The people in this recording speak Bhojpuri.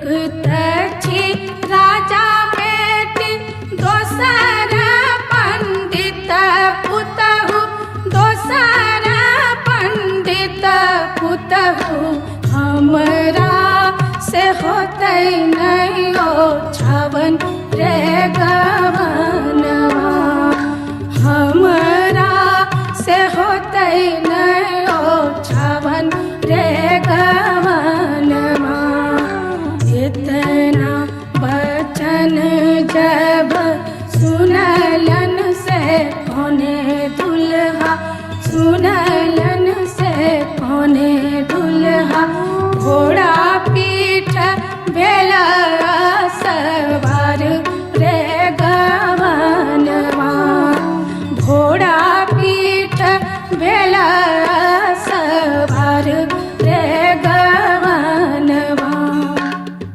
तछी राजा बेटी दोसर पंडित पुतहु दोसर पंडित पुतहु हमरा से होतै नहीं हो छावन रे गवा